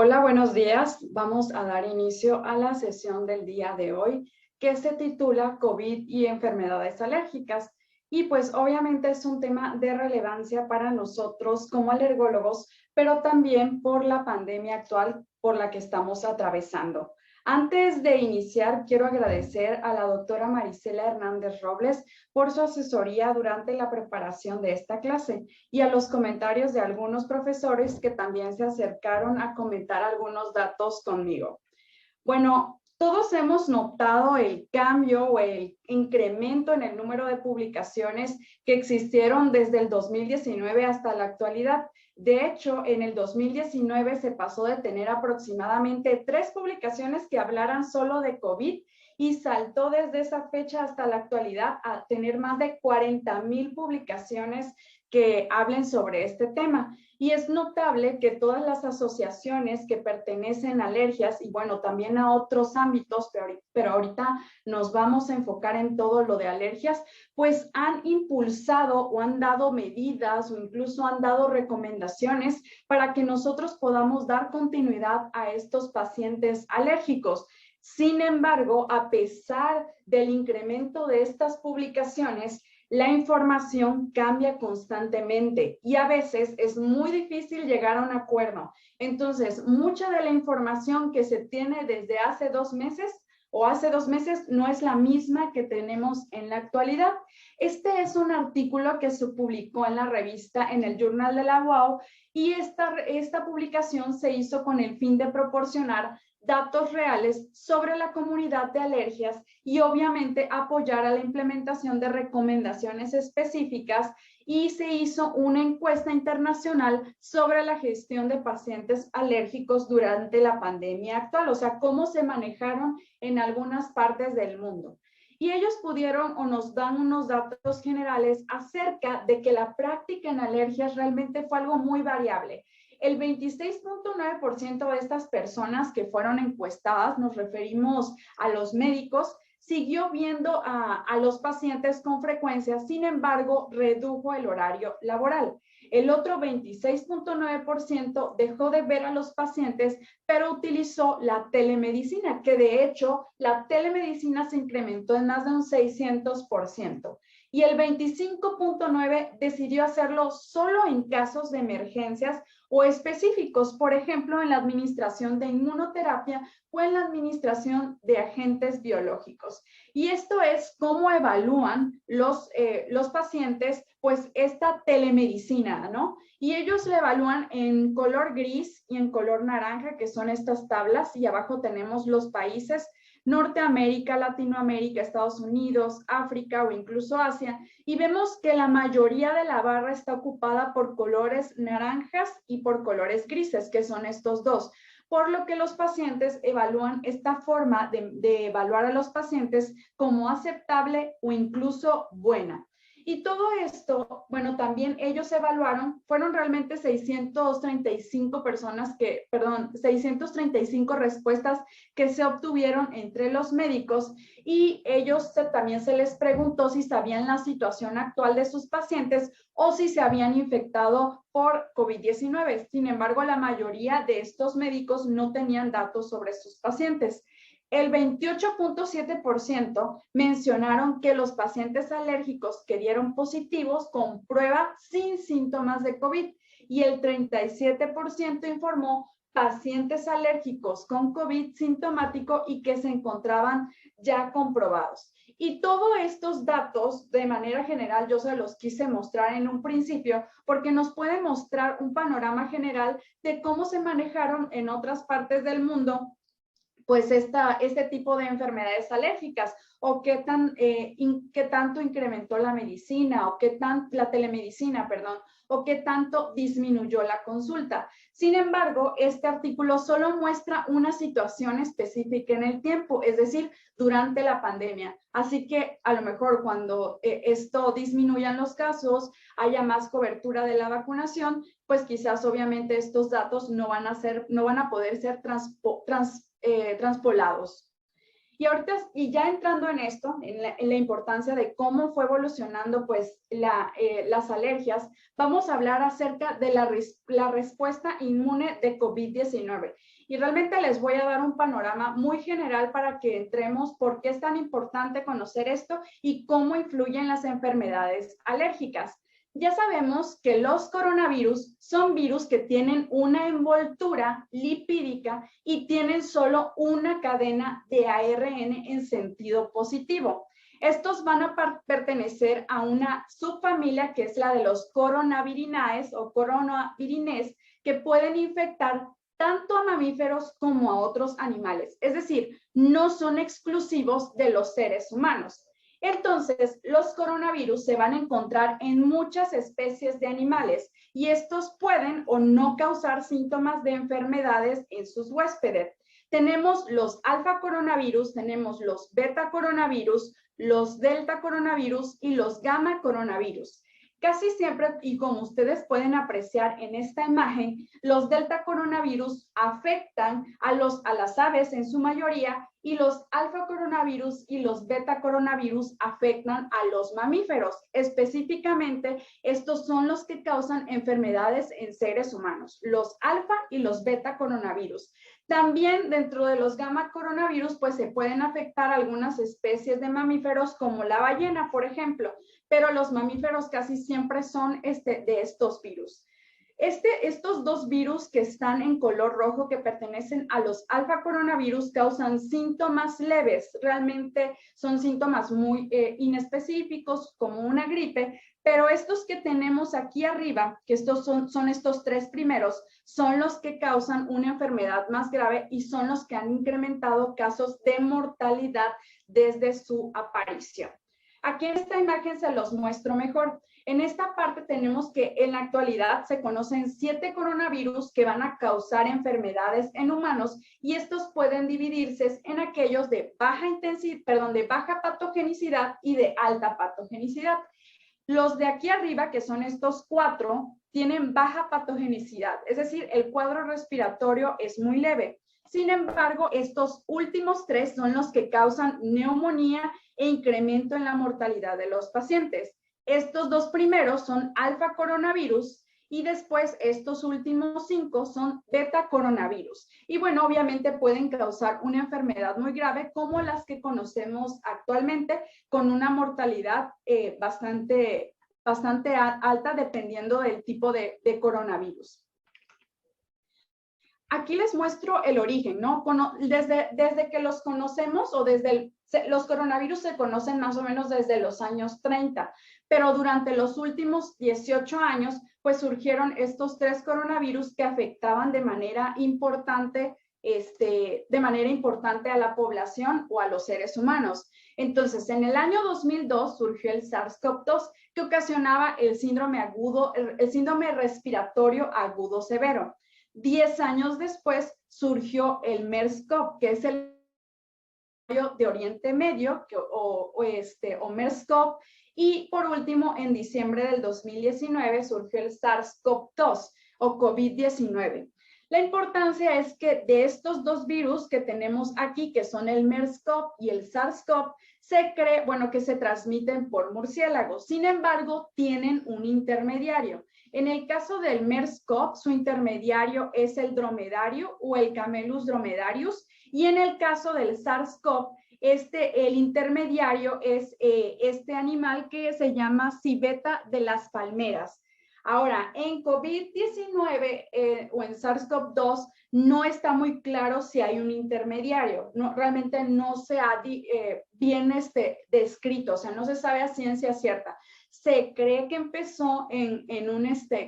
Hola, buenos días. Vamos a dar inicio a la sesión del día de hoy, que se titula COVID y enfermedades alérgicas. Y pues obviamente es un tema de relevancia para nosotros como alergólogos, pero también por la pandemia actual por la que estamos atravesando. Antes de iniciar, quiero agradecer a la doctora Marisela Hernández Robles por su asesoría durante la preparación de esta clase y a los comentarios de algunos profesores que también se acercaron a comentar algunos datos conmigo. Bueno, todos hemos notado el cambio o el incremento en el número de publicaciones que existieron desde el 2019 hasta la actualidad. De hecho, en el 2019 se pasó de tener aproximadamente 3 publicaciones que hablaran solo de COVID y saltó desde esa fecha hasta la actualidad a tener más de 40,000 publicaciones que hablen sobre este tema. Y es notable que todas las asociaciones que pertenecen a alergias y bueno, también a otros ámbitos, pero ahorita nos vamos a enfocar en todo lo de alergias, pues han impulsado o han dado medidas o incluso han dado recomendaciones para que nosotros podamos dar continuidad a estos pacientes alérgicos. Sin embargo, a pesar del incremento de estas publicaciones, la información cambia constantemente y a veces es muy difícil llegar a un acuerdo. Entonces, mucha de la información que se tiene desde hace 2 meses o hace 2 meses no es la misma que tenemos en la actualidad. Este es un artículo que se publicó en la revista, en el Journal de la UAU, y esta publicación se hizo con el fin de proporcionar datos reales sobre la comunidad de alergias y obviamente apoyar a la implementación de recomendaciones específicas, y se hizo una encuesta internacional sobre la gestión de pacientes alérgicos durante la pandemia actual, o sea, cómo se manejaron en algunas partes del mundo. Y ellos pudieron o nos dan unos datos generales acerca de que la práctica en alergias realmente fue algo muy variable. El 26.9% de estas personas que fueron encuestadas, nos referimos a los médicos, siguió viendo a los pacientes con frecuencia, sin embargo, redujo el horario laboral. El otro 26.9% dejó de ver a los pacientes, pero utilizó la telemedicina, que de hecho la telemedicina se incrementó en más de un 600%. Y el 25.9% decidió hacerlo solo en casos de emergencias o específicos, por ejemplo, en la administración de inmunoterapia o en la administración de agentes biológicos. Y esto es cómo evalúan los pacientes, pues, esta telemedicina, ¿no? Y ellos la evalúan en color gris y en color naranja, que son estas tablas, y abajo tenemos los países: Norteamérica, Latinoamérica, Estados Unidos, África o incluso Asia, y vemos que la mayoría de la barra está ocupada por colores naranjas y por colores grises, que son estos dos, por lo que los pacientes evalúan esta forma de evaluar a los pacientes como aceptable o incluso buena. Y todo esto, bueno, también ellos evaluaron, fueron realmente 635 635 respuestas que se obtuvieron entre los médicos, y ellos también se les preguntó si sabían la situación actual de sus pacientes o si se habían infectado por COVID-19. Sin embargo, la mayoría de estos médicos no tenían datos sobre sus pacientes. El 28.7% mencionaron que los pacientes alérgicos que dieron positivos con prueba sin síntomas de COVID, y el 37% informó pacientes alérgicos con COVID sintomático y que se encontraban ya comprobados. Y todos estos datos, de manera general, yo se los quise mostrar en un principio porque nos puede mostrar un panorama general de cómo se manejaron en otras partes del mundo pues este tipo de enfermedades alérgicas, o qué tanto incrementó la medicina, o la telemedicina, perdón, o qué tanto disminuyó la consulta. Sin embargo, este artículo solo muestra una situación específica en el tiempo, es decir, durante la pandemia. Así que a lo mejor cuando esto disminuyan los casos, haya más cobertura de la vacunación, pues quizás obviamente estos datos no van a poder ser transpolados. Y ya entrando en esto, en la importancia de cómo fue evolucionando pues las alergias, vamos a hablar acerca de la respuesta inmune de COVID-19. Y realmente les voy a dar un panorama muy general para que entremos por qué es tan importante conocer esto y cómo influyen las enfermedades alérgicas. Ya sabemos que los coronavirus son virus que tienen una envoltura lipídica y tienen solo una cadena de ARN en sentido positivo. Estos van a pertenecer a una subfamilia que es la de los coronavirinae o coronavirines, que pueden infectar tanto a mamíferos como a otros animales. Es decir, no son exclusivos de los seres humanos. Entonces, los coronavirus se van a encontrar en muchas especies de animales y estos pueden o no causar síntomas de enfermedades en sus huéspedes. Tenemos los alfa coronavirus, tenemos los beta coronavirus, los delta coronavirus y los gamma coronavirus. Casi siempre, y como ustedes pueden apreciar en esta imagen, los delta coronavirus afectan a las aves en su mayoría y los alfa coronavirus y los beta coronavirus afectan a los mamíferos. Específicamente, estos son los que causan enfermedades en seres humanos, los alfa y los beta coronavirus. También dentro de los gamma coronavirus, pues se pueden afectar algunas especies de mamíferos como la ballena, por ejemplo, pero los mamíferos casi siempre son de estos virus. Estos dos virus que están en color rojo, que pertenecen a los alfa coronavirus, causan síntomas leves. Realmente son síntomas muy inespecíficos, como una gripe, pero estos que tenemos aquí arriba, que estos son estos tres primeros, son los que causan una enfermedad más grave y son los que han incrementado casos de mortalidad desde su aparición. Aquí en esta imagen se los muestro mejor. En esta parte tenemos que en la actualidad se conocen 7 coronavirus que van a causar enfermedades en humanos y estos pueden dividirse en aquellos de baja patogenicidad y de alta patogenicidad. Los de aquí arriba, que son estos 4, tienen baja patogenicidad, es decir, el cuadro respiratorio es muy leve. Sin embargo, estos últimos 3 son los que causan neumonía e incremento en la mortalidad de los pacientes. Estos 2 primeros son alfa coronavirus y después estos últimos 5 son beta coronavirus. Y bueno, obviamente pueden causar una enfermedad muy grave como las que conocemos actualmente, con una mortalidad bastante alta dependiendo del tipo de coronavirus. Aquí les muestro el origen, ¿no? Desde que los conocemos o los coronavirus se conocen más o menos desde los años 30, pero durante los últimos 18 años, pues surgieron estos 3 coronavirus que afectaban de manera importante a la población o a los seres humanos. Entonces, en el año 2002 surgió el SARS-CoV-2 que ocasionaba el síndrome respiratorio agudo severo. 10 años después surgió el MERS-CoV, que es el de Oriente Medio, o MERS-CoV, y por último, en diciembre del 2019 surgió el SARS-CoV-2 o COVID-19. La importancia es que de estos 2 virus que tenemos aquí, que son el MERS-CoV y el SARS-CoV, se cree, que se transmiten por murciélagos. Sin embargo, tienen un intermediario. En el caso del MERS-CoV, su intermediario es el dromedario o el Camelus dromedarius, y en el caso del SARS-CoV, el intermediario es este animal que se llama civeta de las palmeras. Ahora, en COVID-19 o en SARS-CoV-2 no está muy claro si hay un intermediario. Realmente no se ha bien descrito, o sea, no se sabe a ciencia cierta. Se cree que empezó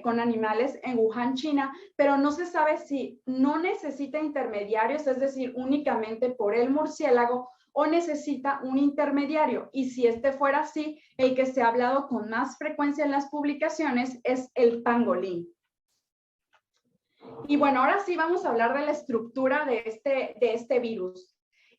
con animales en Wuhan, China, pero no se sabe si no necesita intermediarios, es decir, únicamente por el murciélago, o necesita un intermediario. Y si fuera así, el que se ha hablado con más frecuencia en las publicaciones es el pangolín. Y bueno, ahora sí vamos a hablar de la estructura de este virus.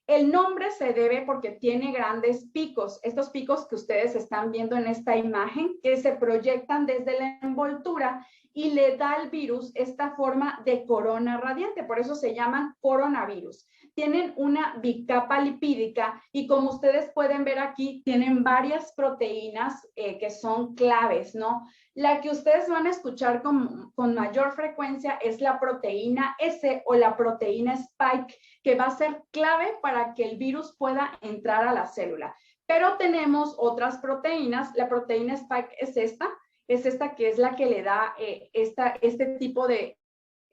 El nombre se debe porque tiene grandes picos, estos picos que ustedes están viendo en esta imagen, que se proyectan desde la envoltura y le da al virus esta forma de corona radiante, por eso se llaman coronavirus. tienen una bicapa lipídica y como ustedes pueden ver aquí, tienen varias proteínas que son claves, ¿no? La que ustedes van a escuchar con mayor frecuencia es la proteína S o la proteína Spike, que va a ser clave para que el virus pueda entrar a la célula. Pero tenemos otras proteínas. La proteína Spike es esta que es la que le da este tipo de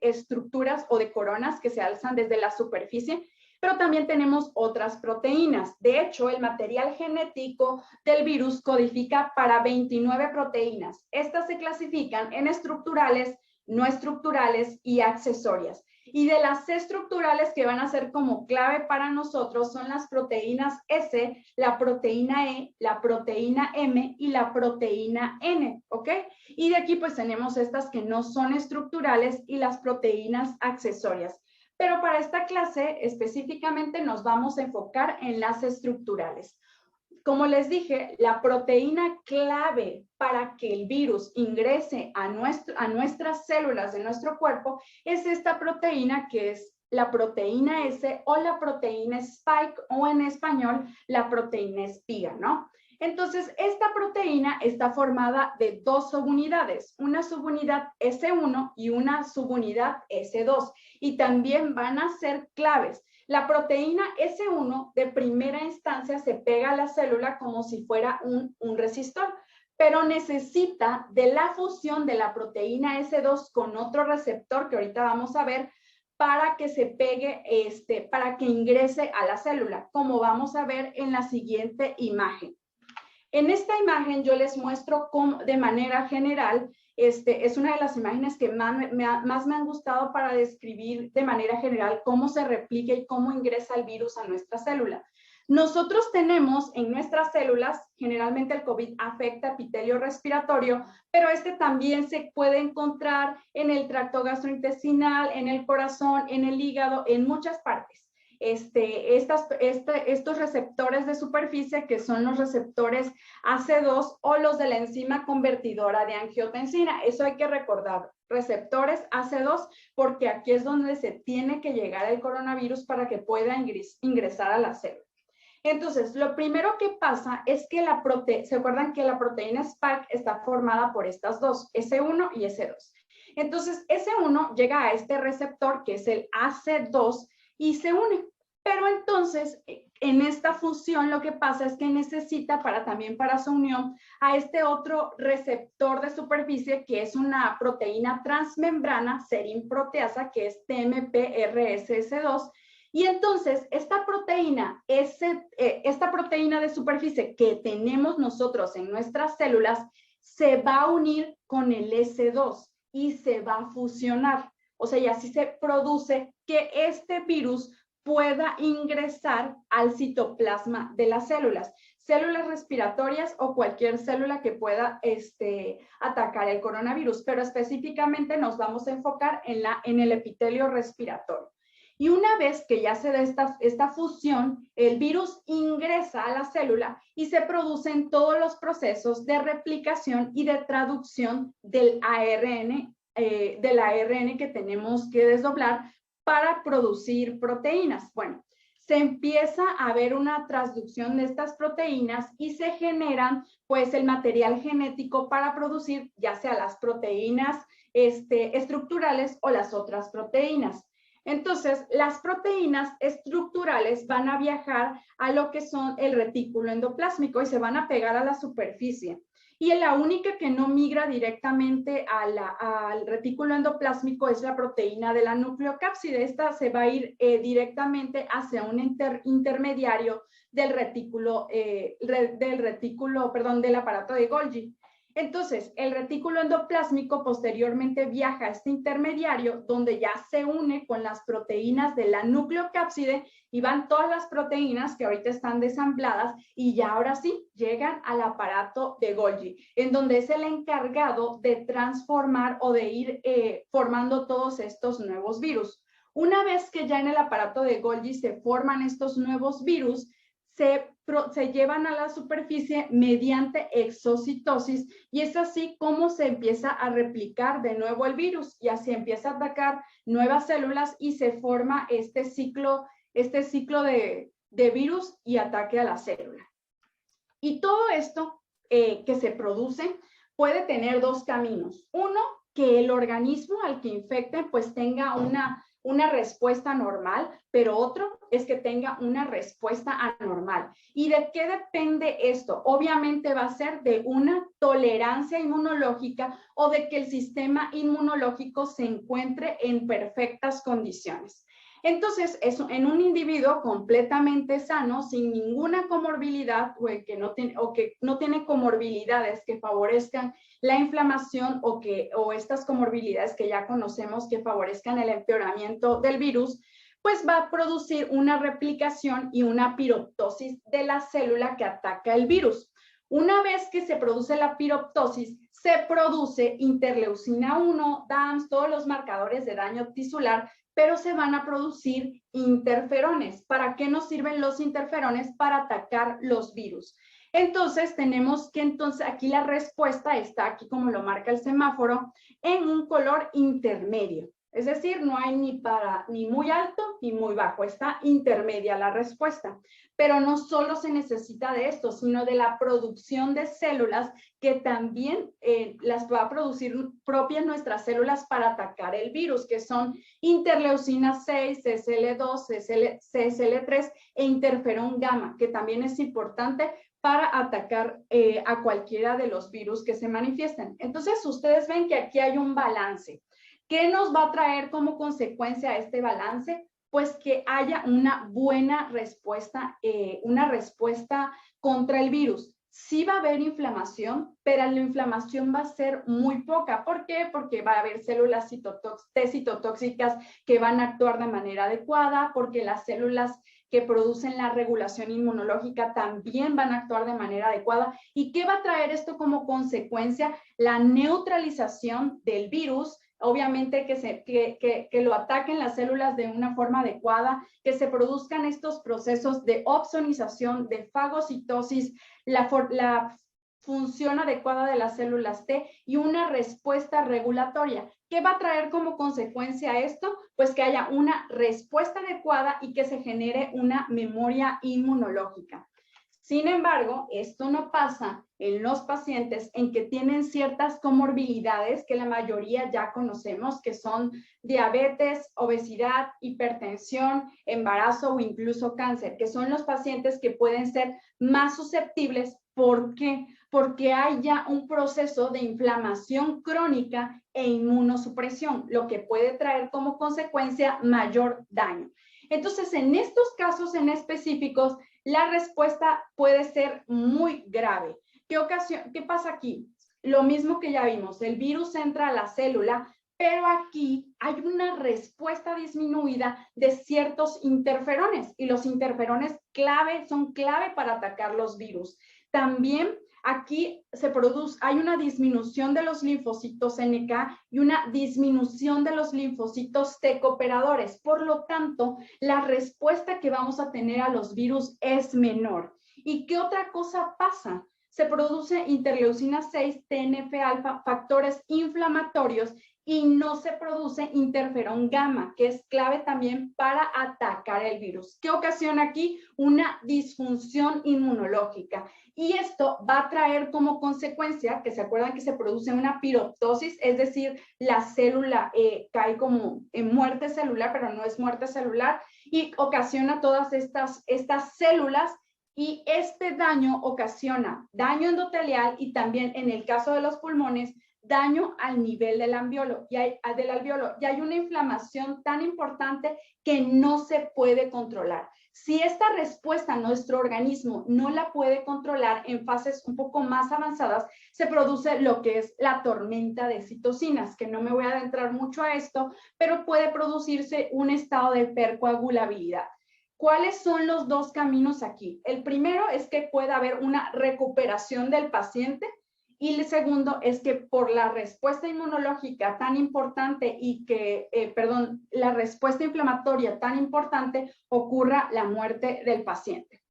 estructuras o de coronas que se alzan desde la superficie, pero también tenemos otras proteínas. De hecho, el material genético del virus codifica para 29 proteínas. Estas se clasifican en estructurales, no estructurales y accesorias. Y de las estructurales que van a ser como clave para nosotros son las proteínas S, la proteína E, la proteína M y la proteína N, ¿ok? Y de aquí pues tenemos estas que no son estructurales y las proteínas accesorias. Pero para esta clase específicamente nos vamos a enfocar en las estructurales. Como les dije, la proteína clave para que el virus ingrese a nuestras células de nuestro cuerpo es esta proteína que es la proteína S o la proteína Spike o en español la proteína espiga, ¿no? Entonces, esta proteína está formada de dos subunidades, una subunidad S1 y una subunidad S2, y también van a ser claves. La proteína S1 de primera instancia se pega a la célula como si fuera un resistor, pero necesita de la fusión de la proteína S2 con otro receptor que ahorita vamos a ver para que se pegue, para que ingrese a la célula, como vamos a ver en la siguiente imagen. En esta imagen yo les muestro cómo, de manera general, es una de las imágenes que más me han gustado para describir de manera general cómo se replica y cómo ingresa el virus a nuestra célula. Nosotros tenemos en nuestras células, generalmente el COVID afecta epitelio respiratorio, pero también se puede encontrar en el tracto gastrointestinal, en el corazón, en el hígado, en muchas partes. Estos receptores de superficie que son los receptores AC2 o los de la enzima convertidora de angiotensina. Eso hay que recordar, receptores AC2, porque aquí es donde se tiene que llegar el coronavirus para que pueda ingresar a la célula. Entonces, lo primero que pasa es que ¿se acuerdan que la proteína Spike está formada por estas dos, S1 y S2? Entonces, S1 llega a este receptor que es el AC2 y se une. Pero entonces, en esta fusión lo que pasa es que necesita también para su unión a este otro receptor de superficie que es una proteína transmembrana, serinproteasa, que es TMPRSS2. Y entonces, esta proteína de superficie que tenemos nosotros en nuestras células se va a unir con el S2 y se va a fusionar. O sea, y así se produce que este virus pueda ingresar al citoplasma de las células respiratorias o cualquier célula que pueda atacar el coronavirus, pero específicamente nos vamos a enfocar en el epitelio respiratorio. Y una vez que ya se da esta fusión, el virus ingresa a la célula y se producen todos los procesos de replicación y de traducción del ARN que tenemos que desdoblar para producir proteínas. Bueno, se empieza a ver una transducción de estas proteínas y se generan pues el material genético para producir ya sea las proteínas estructurales o las otras proteínas. Entonces, las proteínas estructurales van a viajar a lo que son el retículo endoplásmico y se van a pegar a la superficie. Y la única que no migra directamente al retículo endoplásmico es la proteína de la nucleocápside. Esta se va a ir directamente hacia un intermediario del aparato de Golgi. Entonces, el retículo endoplásmico posteriormente viaja a este intermediario donde ya se une con las proteínas de la nucleocápside y van todas las proteínas que ahorita están desambladas y ya ahora sí llegan al aparato de Golgi, en donde es el encargado de transformar o de ir formando todos estos nuevos virus. Una vez que ya en el aparato de Golgi se forman estos nuevos virus, se llevan a la superficie mediante exocitosis y es así como se empieza a replicar de nuevo el virus y así empieza a atacar nuevas células y se forma este ciclo este ciclo de virus y ataque a la célula. Y todo esto que se produce puede tener dos caminos. Uno, que el organismo al que infecte pues tenga una respuesta normal, pero otro es que tenga una respuesta anormal. ¿Y de qué depende esto? Obviamente va a ser de una tolerancia inmunológica o de que el sistema inmunológico se encuentre en perfectas condiciones. Entonces, eso, en un individuo completamente sano, sin ninguna comorbilidad o que no tiene comorbilidades que favorezcan la inflamación o estas comorbilidades que ya conocemos que favorezcan el empeoramiento del virus, pues va a producir una replicación y una piroptosis de la célula que ataca el virus. Una vez que se produce la piroptosis, se produce interleucina 1, DAMS, todos los marcadores de daño tisular, pero se van a producir interferones. ¿Para qué nos sirven los interferones? Para atacar los virus. Entonces, tenemos que aquí la respuesta está aquí como lo marca el semáforo, en un color intermedio. Es decir, no hay ni muy alto ni muy bajo, está intermedia la respuesta. Pero no solo se necesita de esto, sino de la producción de células que también las va a producir propias nuestras células para atacar el virus, que son interleucina 6, CSL2, CSL3 e interferón gamma, que también es importante para atacar a cualquiera de los virus que se manifiesten. Entonces, ustedes ven que aquí hay un balance. ¿Qué nos va a traer como consecuencia este balance? Pues que haya una buena respuesta, contra el virus. Sí va a haber inflamación, pero la inflamación va a ser muy poca. ¿Por qué? Porque va a haber células T citotóxicas que van a actuar de manera adecuada, porque las células que producen la regulación inmunológica también van a actuar de manera adecuada. ¿Y qué va a traer esto como consecuencia? La neutralización del virus, obviamente que lo ataquen las células de una forma adecuada, que se produzcan estos procesos de opsonización, de fagocitosis, la función adecuada de las células T y una respuesta regulatoria. ¿Qué va a traer como consecuencia esto? Pues que haya una respuesta adecuada y que se genere una memoria inmunológica. Sin embargo, esto no pasa en los pacientes en que tienen ciertas comorbilidades que la mayoría ya conocemos, que son diabetes, obesidad, hipertensión, embarazo o incluso cáncer, que son los pacientes que pueden ser más susceptibles. ¿Por qué? Porque hay ya un proceso de inflamación crónica e inmunosupresión, lo que puede traer como consecuencia mayor daño. Entonces, en estos casos en específicos, la respuesta puede ser muy grave. ¿Qué pasa aquí? Lo mismo que ya vimos, el virus entra a la célula, pero aquí hay una respuesta disminuida de ciertos interferones y los interferones son clave para atacar los virus. También aquí hay una disminución de los linfocitos NK y una disminución de los linfocitos T cooperadores. Por lo tanto, la respuesta que vamos a tener a los virus es menor. ¿Y qué otra cosa pasa? Se produce interleucina 6, TNF-alfa, factores inflamatorios y no se produce interferón gamma, que es clave también para atacar el virus. ¿Qué ocasiona aquí? Una disfunción inmunológica. Y esto va a traer como consecuencia, que se acuerdan que se produce una piroptosis, es decir, la célula cae como en muerte celular, pero no es muerte celular, y ocasiona todas estas células. Y este daño ocasiona daño endotelial y también, en el caso de los pulmones, daño al nivel del alveolo. Y hay una inflamación tan importante que no se puede controlar. Si esta respuesta nuestro organismo no la puede controlar en fases un poco más avanzadas, se produce lo que es la tormenta de citocinas, que no me voy a adentrar mucho a esto, pero puede producirse un estado de hipercoagulabilidad. ¿Cuáles son los dos caminos aquí? El primero es que pueda haber una recuperación del paciente y el segundo es que por la respuesta inmunológica tan importante la respuesta inflamatoria tan importante ocurra la muerte del paciente.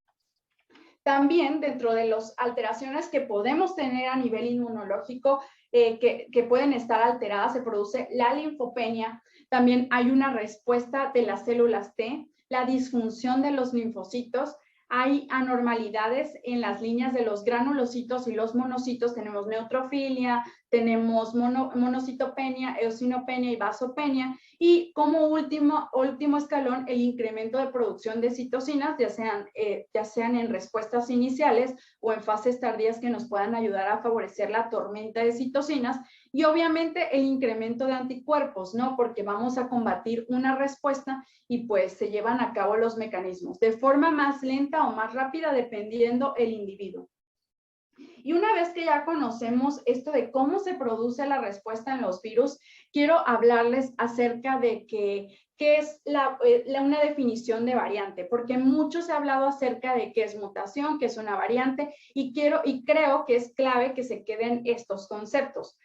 También dentro de las alteraciones que podemos tener a nivel inmunológico que pueden estar alteradas, se produce la linfopenia. También hay una respuesta de las células T. la disfunción de los linfocitos. Hay anormalidades en las líneas de los granulocitos y los monocitos. Tenemos neutrofilia, tenemos monocitopenia, eosinopenia y vasopenia. Y como último escalón, el incremento de producción de citocinas, ya sean en respuestas iniciales o en fases tardías que nos puedan ayudar a favorecer la tormenta de citocinas. Y obviamente el incremento de anticuerpos, ¿no? Porque vamos a combatir una respuesta y pues se llevan a cabo los mecanismos de forma más lenta o más rápida dependiendo el individuo. Y una vez que ya conocemos esto de cómo se produce la respuesta en los virus, quiero hablarles acerca de qué es una definición de variante, porque mucho se ha hablado acerca de qué es mutación, qué es una variante, y creo que es clave que se queden estos conceptos.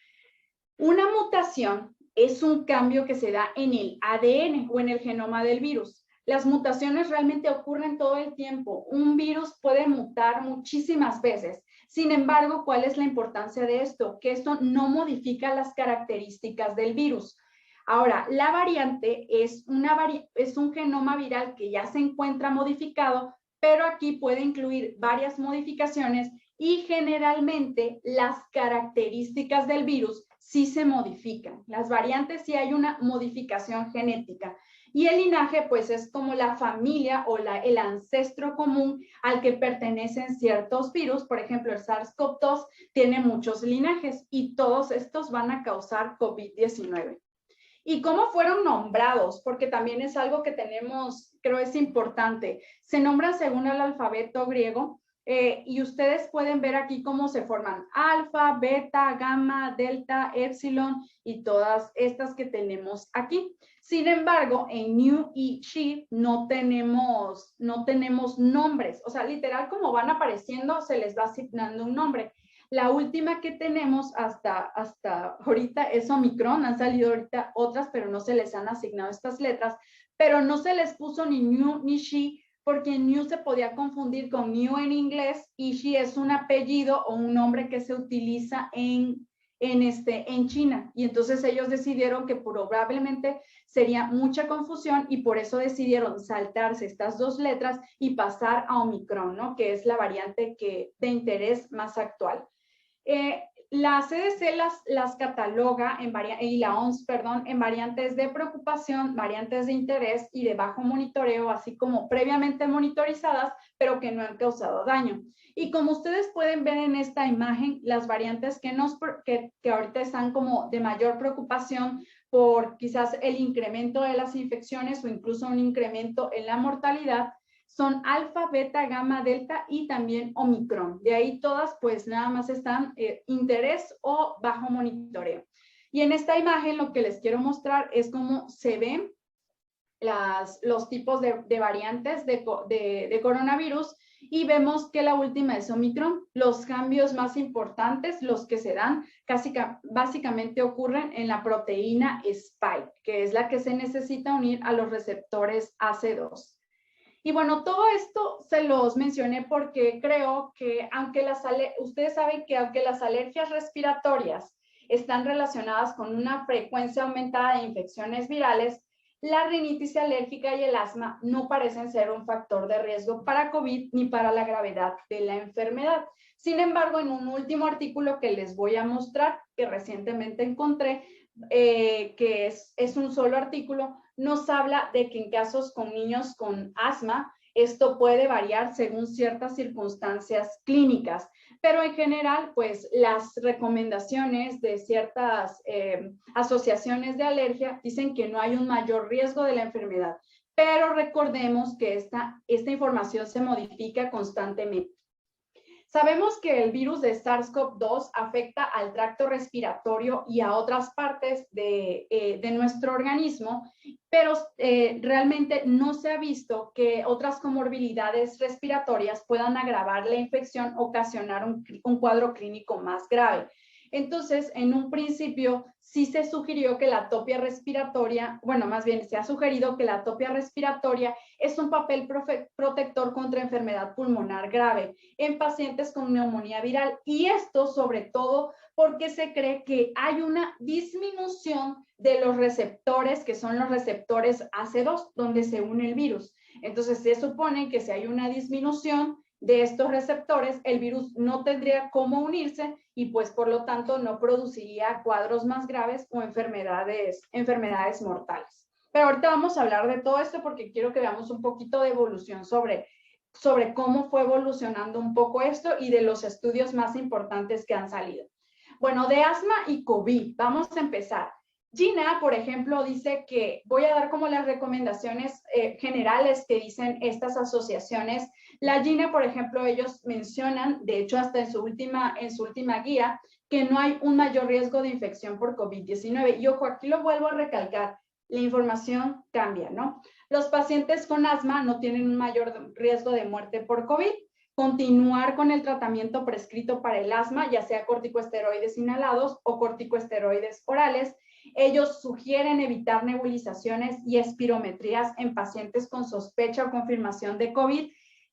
Una mutación es un cambio que se da en el ADN o en el genoma del virus. Las mutaciones realmente ocurren todo el tiempo. Un virus puede mutar muchísimas veces. Sin embargo, ¿cuál es la importancia de esto? Que esto no modifica las características del virus. Ahora, la variante es un genoma viral que ya se encuentra modificado, pero aquí puede incluir varias modificaciones y generalmente las características del virus sí se modifican. Las variantes sí hay una modificación genética. Y el linaje, pues, es como la familia o el ancestro común al que pertenecen ciertos virus. Por ejemplo, el SARS-CoV-2 tiene muchos linajes y todos estos van a causar COVID-19. ¿Y cómo fueron nombrados? Porque también es algo que tenemos, creo es importante. Se nombran según el alfabeto griego. Y ustedes pueden ver aquí cómo se forman alfa, beta, gamma, delta, epsilon y todas estas que tenemos aquí. Sin embargo, en Mu y Xi no tenemos nombres. O sea, literal como van apareciendo, se les va asignando un nombre. La última que tenemos hasta ahorita es Omicron. Han salido ahorita otras, pero no se les han asignado estas letras. Pero no se les puso ni Mu ni Xi, porque New se podía confundir con New en inglés y Xi es un apellido o un nombre que se utiliza en China. Y entonces ellos decidieron que probablemente sería mucha confusión y por eso decidieron saltarse estas dos letras y pasar a Omicron, ¿no? Que es la variante de interés más actual. La CDC las cataloga y la OMS, en variantes de preocupación, variantes de interés y de bajo monitoreo, así como previamente monitorizadas, pero que no han causado daño. Y como ustedes pueden ver en esta imagen, las variantes que ahorita están como de mayor preocupación por quizás el incremento de las infecciones o incluso un incremento en la mortalidad, son alfa, beta, gamma, delta y también Omicron. De ahí todas pues nada más están interés o bajo monitoreo. Y en esta imagen lo que les quiero mostrar es cómo se ven los tipos de variantes de coronavirus y vemos que la última es Omicron. Los cambios más importantes, los que se dan, básicamente ocurren en la proteína Spike, que es la que se necesita unir a los receptores AC2. Y bueno, todo esto se los mencioné porque creo que ustedes saben que aunque las alergias respiratorias están relacionadas con una frecuencia aumentada de infecciones virales, la rinitis alérgica y el asma no parecen ser un factor de riesgo para COVID ni para la gravedad de la enfermedad. Sin embargo, en un último artículo que les voy a mostrar, que recientemente encontré, que es un solo artículo, nos habla de que en casos con niños con asma, esto puede variar según ciertas circunstancias clínicas, pero en general, pues las recomendaciones de ciertas asociaciones de alergia dicen que no hay un mayor riesgo de la enfermedad, pero recordemos que esta información se modifica constantemente. Sabemos que el virus de SARS-CoV-2 afecta al tracto respiratorio y a otras partes de nuestro organismo, pero realmente no se ha visto que otras comorbilidades respiratorias puedan agravar la infección o ocasionar un cuadro clínico más grave. Entonces, en un principio, sí se sugirió que la atopia respiratoria, bueno, más bien se ha sugerido que la atopia respiratoria es un papel protector contra enfermedad pulmonar grave en pacientes con neumonía viral. Y esto, sobre todo, porque se cree que hay una disminución de los receptores, que son los receptores AC2, donde se une el virus. Entonces, se supone que si hay una disminución de estos receptores, el virus no tendría cómo unirse y pues por lo tanto no produciría cuadros más graves o enfermedades mortales. Pero ahorita vamos a hablar de todo esto porque quiero que veamos un poquito de evolución sobre cómo fue evolucionando un poco esto y de los estudios más importantes que han salido. Bueno, de asma y COVID, vamos a empezar. Gina, por ejemplo, dice que voy a dar como las recomendaciones generales que dicen estas asociaciones. La Gina, por ejemplo, ellos mencionan, de hecho hasta en su última guía, que no hay un mayor riesgo de infección por COVID-19. Y ojo, aquí lo vuelvo a recalcar, la información cambia, ¿no? Los pacientes con asma no tienen un mayor riesgo de muerte por COVID. Continuar con el tratamiento prescrito para el asma, ya sea corticosteroides inhalados o corticosteroides orales. Ellos sugieren evitar nebulizaciones y espirometrías en pacientes con sospecha o confirmación de COVID,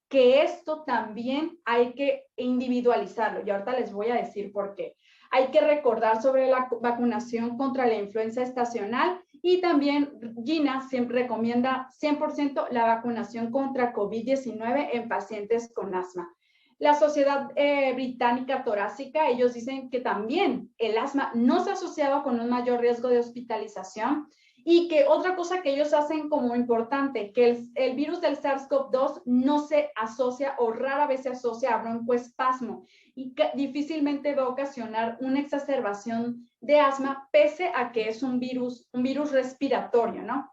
que esto también hay que individualizarlo. Y ahorita les voy a decir por qué. Hay que recordar sobre la vacunación contra la influenza estacional y también Gina siempre recomienda 100% la vacunación contra COVID-19 en pacientes con asma. La Sociedad Británica Torácica, ellos dicen que también el asma no se ha asociado con un mayor riesgo de hospitalización y que otra cosa que ellos hacen como importante, que el virus del SARS-CoV-2 no se asocia o rara vez se asocia a broncoespasmo y que difícilmente va a ocasionar una exacerbación de asma pese a que es un virus respiratorio, ¿no?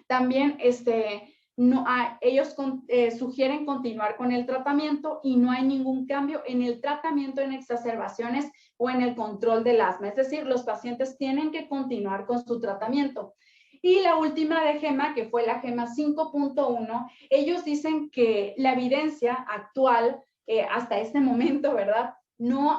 También ellos sugieren continuar con el tratamiento y no hay ningún cambio en el tratamiento en exacerbaciones o en el control del asma. Es decir, los pacientes tienen que continuar con su tratamiento. Y la última de GEMA, que fue la GEMA 5.1, ellos dicen que la evidencia actual, hasta este momento, ¿verdad?, no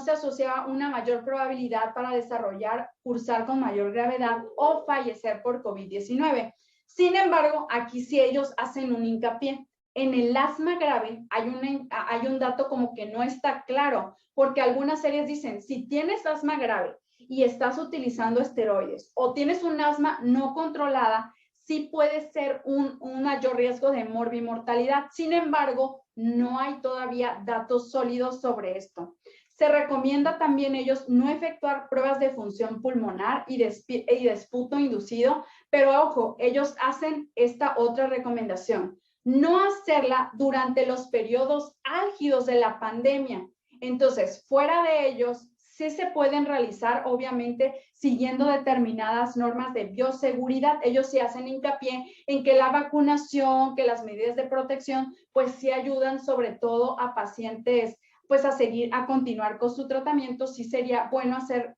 se asociaba una mayor probabilidad para desarrollar, cursar con mayor gravedad o fallecer por COVID-19. Sin embargo, aquí sí ellos hacen un hincapié. En el asma grave hay un dato como que no está claro, porque algunas series dicen, si tienes asma grave y estás utilizando esteroides o tienes un asma no controlada, sí puede ser un mayor riesgo de morbimortalidad. Sin embargo, no hay todavía datos sólidos sobre esto. Se recomienda también ellos no efectuar pruebas de función pulmonar y de esputo inducido, pero ojo, ellos hacen esta otra recomendación, no hacerla durante los periodos álgidos de la pandemia. Entonces, fuera de ellos, sí se pueden realizar, obviamente, siguiendo determinadas normas de bioseguridad. Ellos sí hacen hincapié en que la vacunación, que las medidas de protección, pues sí ayudan sobre todo a pacientes, pues a continuar con su tratamiento. Sí sería bueno hacer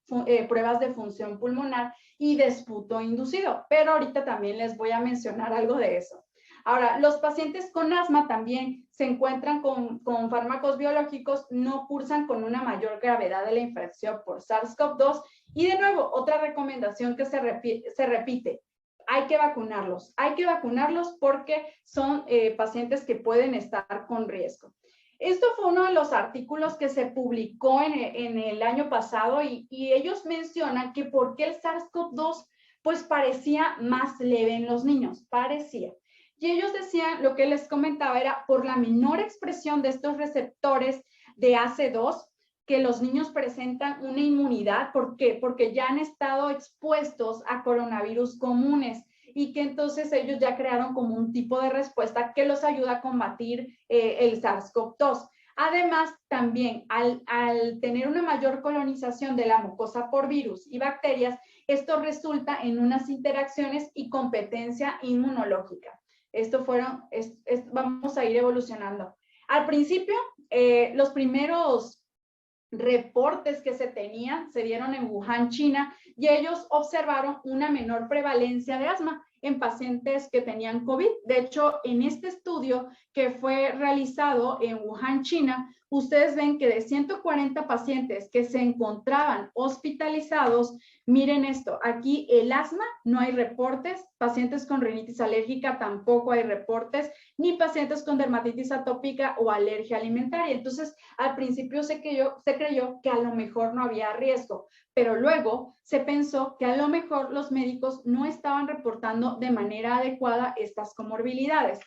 pruebas de función pulmonar y de esputo inducido, pero ahorita también les voy a mencionar algo de eso. Ahora, los pacientes con asma también se encuentran con fármacos biológicos, no cursan con una mayor gravedad de la infección por SARS-CoV-2. Y de nuevo, otra recomendación que se repite, hay que vacunarlos porque son pacientes que pueden estar con riesgo. Esto fue uno de los artículos que se publicó en el año pasado y ellos mencionan que por qué el SARS-CoV-2 pues parecía más leve en los niños, parecía. Y ellos decían, lo que les comentaba era por la menor expresión de estos receptores de AC2, que los niños presentan una inmunidad. ¿Por qué? Porque ya han estado expuestos a coronavirus comunes y que entonces ellos ya crearon como un tipo de respuesta que los ayuda a combatir el SARS-CoV-2. Además, también al tener una mayor colonización de la mucosa por virus y bacterias, esto resulta en unas interacciones y competencia inmunológica. Vamos a ir evolucionando. Al principio, los primeros reportes que se dieron en Wuhan, China, y ellos observaron una menor prevalencia de asma en pacientes que tenían COVID. De hecho, en este estudio que fue realizado en Wuhan, China, ustedes ven que de 140 pacientes que se encontraban hospitalizados, miren esto, aquí el asma no hay reportes, pacientes con rinitis alérgica tampoco hay reportes, ni pacientes con dermatitis atópica o alergia alimentaria. Entonces, al principio se creyó que a lo mejor no había riesgo, pero luego se pensó que a lo mejor los médicos no estaban reportando de manera adecuada estas comorbilidades.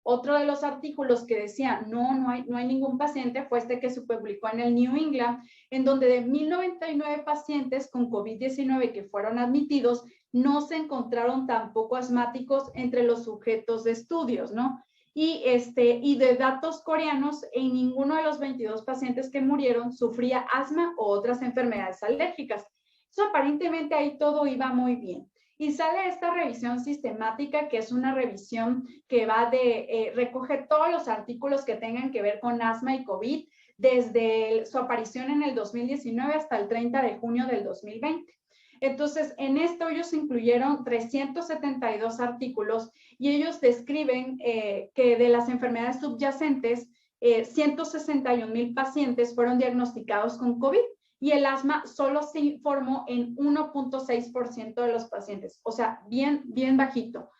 Otro de los artículos que decía no hay ningún paciente fue este que se publicó en el New England, en donde de 1,099 pacientes con COVID-19 que fueron admitidos, no se encontraron tampoco asmáticos entre los sujetos de estudios, ¿no? Y de datos coreanos, en ninguno de los 22 pacientes que murieron sufría asma o otras enfermedades alérgicas. So, aparentemente ahí todo iba muy bien. Y sale esta revisión sistemática, que es una revisión que va de recoger todos los artículos que tengan que ver con asma y COVID, desde su aparición en el 2019 hasta el 30 de junio del 2020. Entonces, en esto ellos incluyeron 372 artículos y ellos describen que de las enfermedades subyacentes, 161,000 pacientes fueron diagnosticados con COVID y el asma solo se informó en 1.6% de los pacientes, o sea, bien bajito.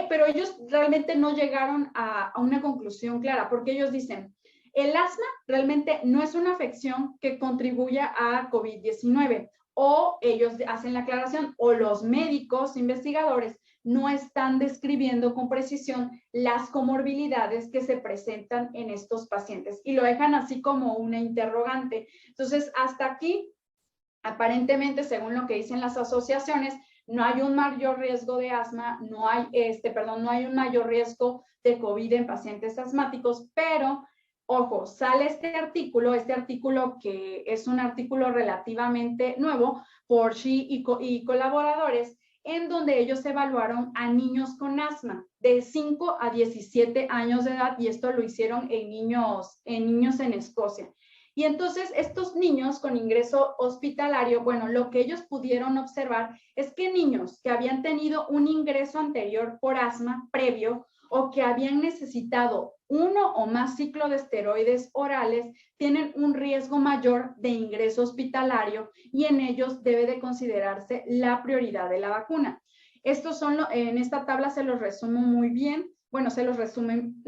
Pero ellos realmente no llegaron a una conclusión clara, porque ellos dicen, el asma realmente no es una afección que contribuya a COVID-19, o ellos hacen la aclaración, o los médicos investigadores no están describiendo con precisión las comorbilidades que se presentan en estos pacientes y lo dejan así como una interrogante. Entonces, hasta aquí, aparentemente, según lo que dicen las asociaciones, no hay un mayor riesgo de asma, no hay un mayor riesgo de COVID en pacientes asmáticos, pero ojo, sale este artículo que es un artículo relativamente nuevo por Shi y colaboradores, en donde ellos evaluaron a niños con asma de 5 a 17 años de edad, y esto lo hicieron en niños en Escocia. Y entonces estos niños con ingreso hospitalario, bueno, lo que ellos pudieron observar es que niños que habían tenido un ingreso anterior por asma previo o que habían necesitado uno o más ciclos de esteroides orales tienen un riesgo mayor de ingreso hospitalario y en ellos debe de considerarse la prioridad de la vacuna. En esta tabla se los resumo muy bien, bueno, los resumen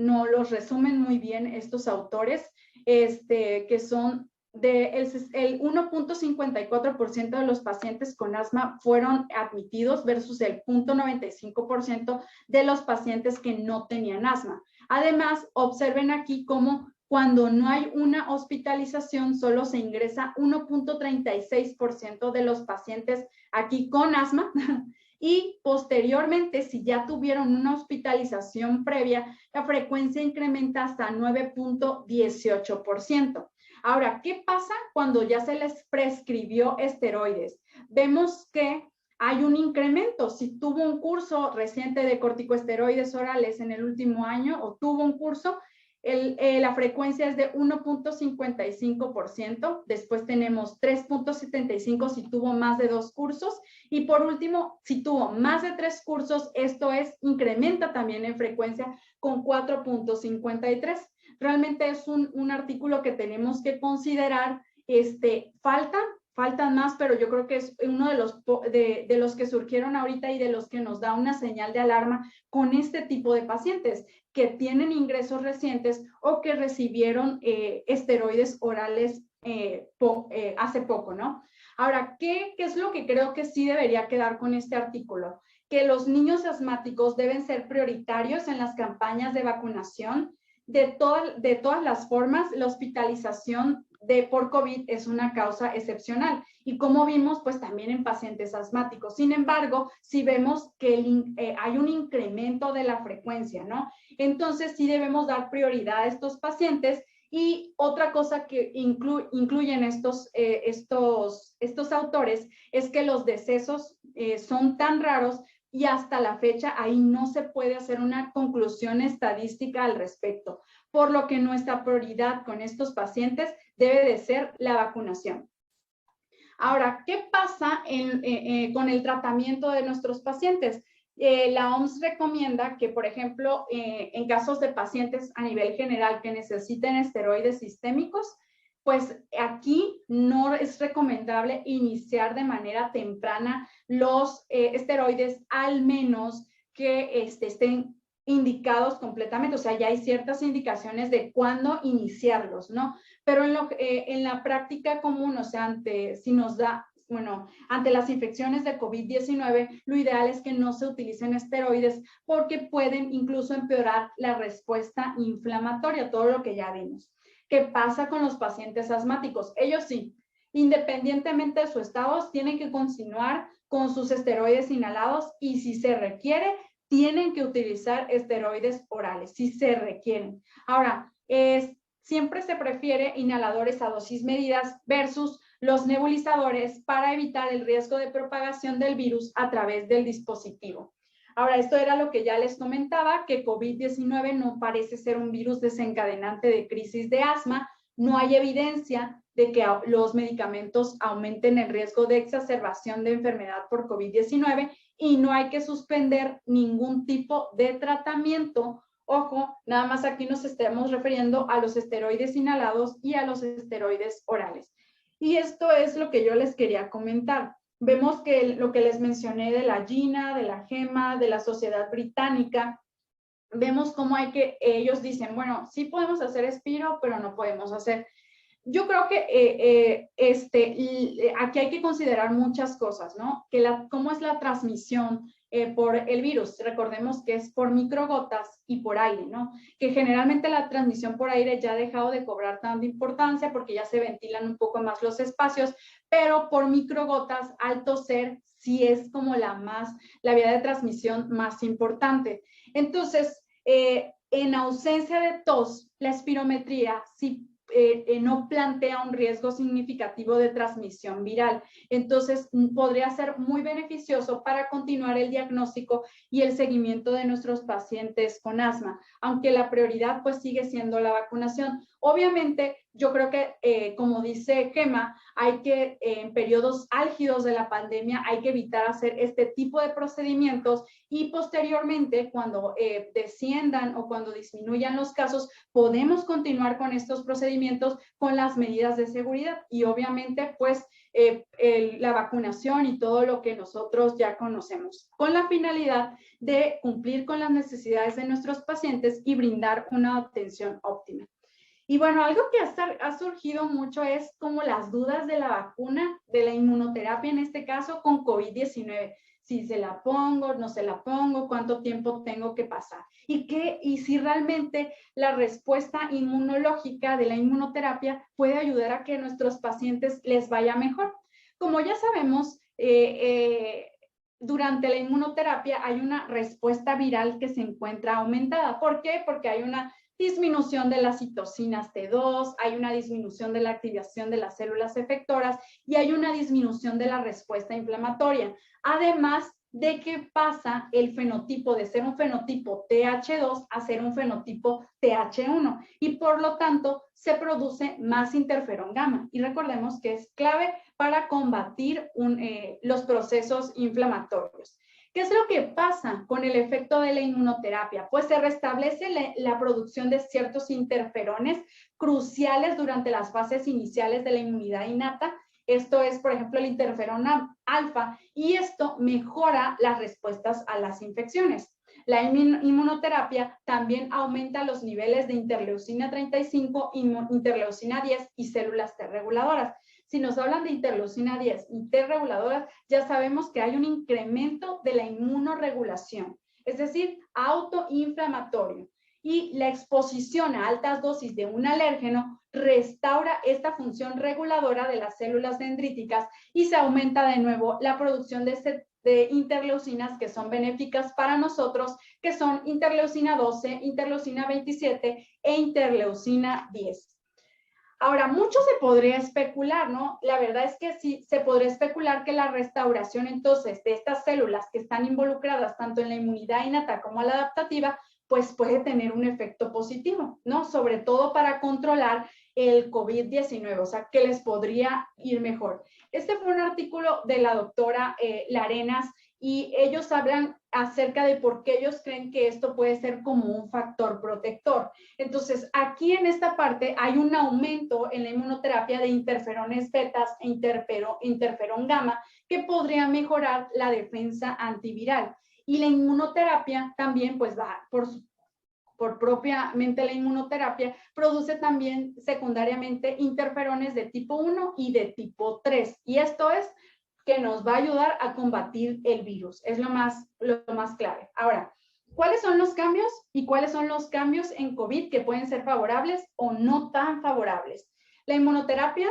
muy bien estos autores, que son el 1.54% de los pacientes con asma fueron admitidos versus el 0.95% de los pacientes que no tenían asma. Además, observen aquí cómo cuando no hay una hospitalización, solo se ingresa 1.36% de los pacientes aquí con asma. Y posteriormente, si ya tuvieron una hospitalización previa, la frecuencia incrementa hasta 9.18%. Ahora, ¿qué pasa cuando ya se les prescribió esteroides? Vemos que hay un incremento. Si tuvo un curso reciente de corticosteroides orales en el último año o tuvo un curso, la frecuencia es de 1.55%, después tenemos 3.75 si tuvo más de 2 cursos y por último, si tuvo más de 3 cursos, esto incrementa también en frecuencia con 4.53. Realmente es un artículo que tenemos que considerar. Faltan más, pero yo creo que es uno de los que surgieron ahorita y de los que nos da una señal de alarma con este tipo de pacientes que tienen ingresos recientes o que recibieron esteroides orales hace poco, ¿no? Ahora, ¿qué es lo que creo que sí debería quedar con este artículo? Que los niños asmáticos deben ser prioritarios en las campañas de vacunación. De todas las formas, la hospitalización por COVID es una causa excepcional y como vimos, pues también en pacientes asmáticos. Sin embargo, si vemos que hay un incremento de la frecuencia, ¿no? Entonces sí debemos dar prioridad a estos pacientes. Y otra cosa que incluyen estos autores es que los decesos son tan raros y hasta la fecha ahí no se puede hacer una conclusión estadística al respecto, por lo que nuestra prioridad con estos pacientes debe de ser la vacunación. Ahora, ¿qué pasa con el tratamiento de nuestros pacientes? La OMS recomienda que, por ejemplo, en casos de pacientes a nivel general que necesiten esteroides sistémicos, pues aquí no es recomendable iniciar de manera temprana los esteroides, al menos que estén indicados completamente. O sea, ya hay ciertas indicaciones de cuándo iniciarlos, ¿no? Pero en la práctica común, o sea, ante las infecciones de COVID-19, lo ideal es que no se utilicen esteroides porque pueden incluso empeorar la respuesta inflamatoria, todo lo que ya vimos. ¿Qué pasa con los pacientes asmáticos? Ellos sí, independientemente de su estado, tienen que continuar con sus esteroides inhalados y si se requiere, tienen que utilizar esteroides orales, si se requieren. Ahora, siempre se prefiere inhaladores a dosis medidas versus los nebulizadores para evitar el riesgo de propagación del virus a través del dispositivo. Ahora, esto era lo que ya les comentaba, que COVID-19 no parece ser un virus desencadenante de crisis de asma. No hay evidencia de que los medicamentos aumenten el riesgo de exacerbación de enfermedad por COVID-19 y no hay que suspender ningún tipo de tratamiento. Ojo, nada más aquí nos estamos refiriendo a los esteroides inhalados y a los esteroides orales. Y esto es lo que yo les quería comentar. Vemos que lo que les mencioné de la GINA, de la GEMA, de la Sociedad Británica, vemos cómo ellos dicen, bueno, sí podemos hacer Espiro, pero no podemos hacer. Yo creo que aquí hay que considerar muchas cosas, ¿no? Cómo es la transmisión por el virus. Recordemos que es por microgotas y por aire, ¿no? Que generalmente la transmisión por aire ya ha dejado de cobrar tanta importancia porque ya se ventilan un poco más los espacios, pero por microgotas, al toser, sí es como la vía de transmisión más importante. Entonces, en ausencia de tos, la espirometría sí no plantea un riesgo significativo de transmisión viral. Entonces, podría ser muy beneficioso para continuar el diagnóstico y el seguimiento de nuestros pacientes con asma, aunque la prioridad pues sigue siendo la vacunación. Obviamente, yo creo que, como dice Gema, hay que, en periodos álgidos de la pandemia, hay que evitar hacer este tipo de procedimientos y posteriormente, cuando desciendan o cuando disminuyan los casos, podemos continuar con estos procedimientos con las medidas de seguridad y obviamente, pues, la vacunación y todo lo que nosotros ya conocemos, con la finalidad de cumplir con las necesidades de nuestros pacientes y brindar una atención óptima. Y bueno, algo que ha surgido mucho es como las dudas de la vacuna, de la inmunoterapia en este caso con COVID-19. Si se la pongo, no se la pongo, cuánto tiempo tengo que pasar. Y si realmente la respuesta inmunológica de la inmunoterapia puede ayudar a que a nuestros pacientes les vaya mejor. Como ya sabemos, durante la inmunoterapia hay una respuesta viral que se encuentra aumentada. ¿Por qué? Porque hay una disminución de las citocinas T2, hay una disminución de la activación de las células efectoras y hay una disminución de la respuesta inflamatoria. Además de que pasa el fenotipo de ser un fenotipo TH2 a ser un fenotipo TH1 y por lo tanto se produce más interferón gamma. Y recordemos que es clave para combatir los procesos inflamatorios. ¿Qué es lo que pasa con el efecto de la inmunoterapia? Pues se restablece la producción de ciertos interferones cruciales durante las fases iniciales de la inmunidad innata. Esto es, por ejemplo, el interferón alfa, y esto mejora las respuestas a las infecciones. La inmunoterapia también aumenta los niveles de interleucina 35, interleucina 10 y células T reguladoras. Si nos hablan de interleucina 10 y T reguladoras, ya sabemos que hay un incremento de la inmunorregulación, es decir, autoinflamatorio. Y la exposición a altas dosis de un alérgeno restaura esta función reguladora de las células dendríticas y se aumenta de nuevo la producción de interleucinas que son benéficas para nosotros, que son interleucina 12, interleucina 27 e interleucina 10. Ahora, mucho se podría especular, ¿no? La verdad es que sí, se podría especular que la restauración entonces de estas células que están involucradas tanto en la inmunidad innata como la adaptativa, pues puede tener un efecto positivo, ¿no? Sobre todo para controlar el COVID-19, o sea, que les podría ir mejor. Este fue un artículo de la doctora Larenas y ellos hablan acerca de por qué ellos creen que esto puede ser como un factor protector. Entonces, aquí en esta parte hay un aumento en la inmunoterapia de interferones betas e interferón gamma que podría mejorar la defensa antiviral. Y la inmunoterapia también, pues va por propiamente la inmunoterapia, produce también secundariamente interferones de tipo 1 y de tipo 3. Y esto es que nos va a ayudar a combatir el virus. Es lo más clave. Ahora, ¿cuáles son los cambios y cuáles son los cambios en COVID que pueden ser favorables o no tan favorables? La inmunoterapia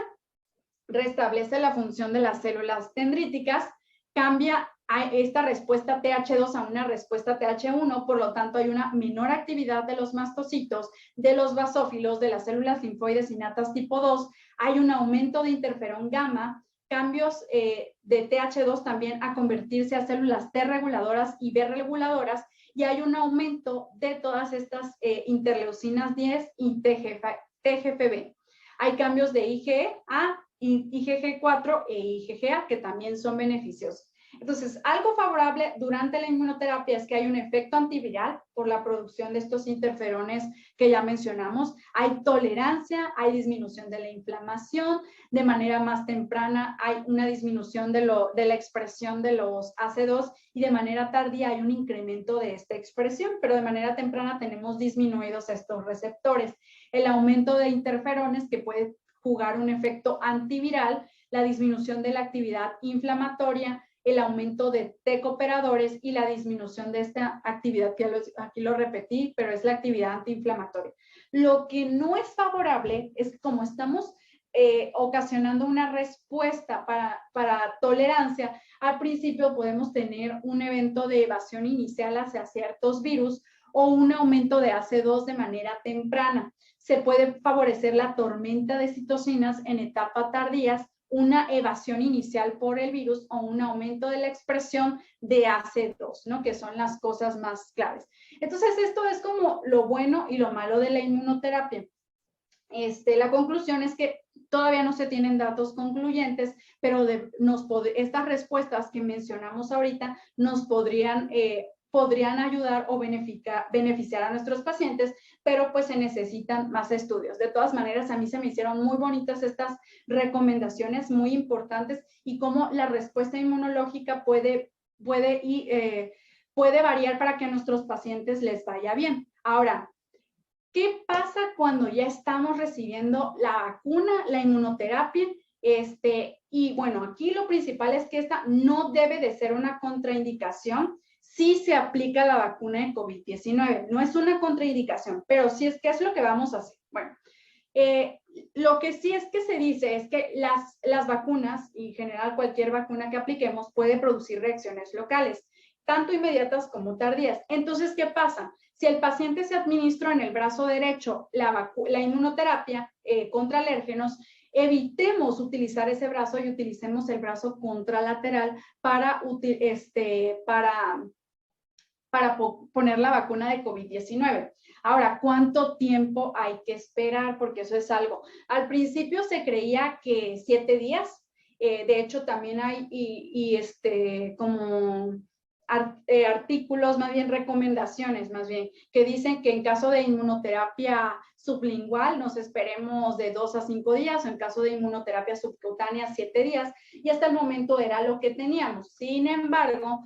restablece la función de las células dendríticas, cambia esta respuesta TH2 a una respuesta TH1, por lo tanto hay una menor actividad de los mastocitos, de los basófilos, de las células linfoides innatas tipo 2, hay un aumento de interferón gamma, cambios de TH2 también a convertirse a células T reguladoras y B reguladoras, y hay un aumento de todas estas interleucinas 10 y TGFB. Hay cambios de IgE a IgG4 e IgGA que también son beneficiosos. Entonces, algo favorable durante la inmunoterapia es que hay un efecto antiviral por la producción de estos interferones que ya mencionamos. Hay tolerancia, hay disminución de la inflamación. De manera más temprana hay una disminución de la expresión de los AC2 y de manera tardía hay un incremento de esta expresión, pero de manera temprana tenemos disminuidos estos receptores. El aumento de interferones que puede jugar un efecto antiviral, la disminución de la actividad inflamatoria, el aumento de T cooperadores y la disminución de esta actividad, que aquí lo repetí, pero es la actividad antiinflamatoria. Lo que no es favorable es que como estamos ocasionando una respuesta para tolerancia, al principio podemos tener un evento de evasión inicial hacia ciertos virus o un aumento de AC2 de manera temprana. Se puede favorecer la tormenta de citocinas en etapas tardías, una evasión inicial por el virus o un aumento de la expresión de AC2, ¿no? Que son las cosas más claves. Entonces, esto es como lo bueno y lo malo de la inmunoterapia. La conclusión es que todavía no se tienen datos concluyentes, pero estas respuestas que mencionamos ahorita nos podrían ayudar o beneficiar a nuestros pacientes, pero pues se necesitan más estudios. De todas maneras, a mí se me hicieron muy bonitas estas recomendaciones, muy importantes, y cómo la respuesta inmunológica puede variar para que a nuestros pacientes les vaya bien. Ahora, ¿qué pasa cuando ya estamos recibiendo la vacuna, la inmunoterapia? Y bueno, aquí lo principal es que esta no debe de ser una contraindicación si se aplica la vacuna de COVID-19. No es una contraindicación, pero sí es que es lo que vamos a hacer. Bueno, lo que sí es que se dice es que las vacunas, y en general cualquier vacuna que apliquemos, puede producir reacciones locales, tanto inmediatas como tardías. Entonces, ¿qué pasa? Si el paciente se administró en el brazo derecho la inmunoterapia contra alérgenos, evitemos utilizar ese brazo y utilicemos el brazo contralateral para poner la vacuna de COVID-19. Ahora, ¿cuánto tiempo hay que esperar? Porque eso es algo. Al principio se creía que 7 días. De hecho, también hay como artículos, más bien recomendaciones, más bien, que dicen que en caso de inmunoterapia sublingual nos esperemos de 2 a 5 días, o en caso de inmunoterapia subcutánea 7 días, y hasta el momento era lo que teníamos. Sin embargo,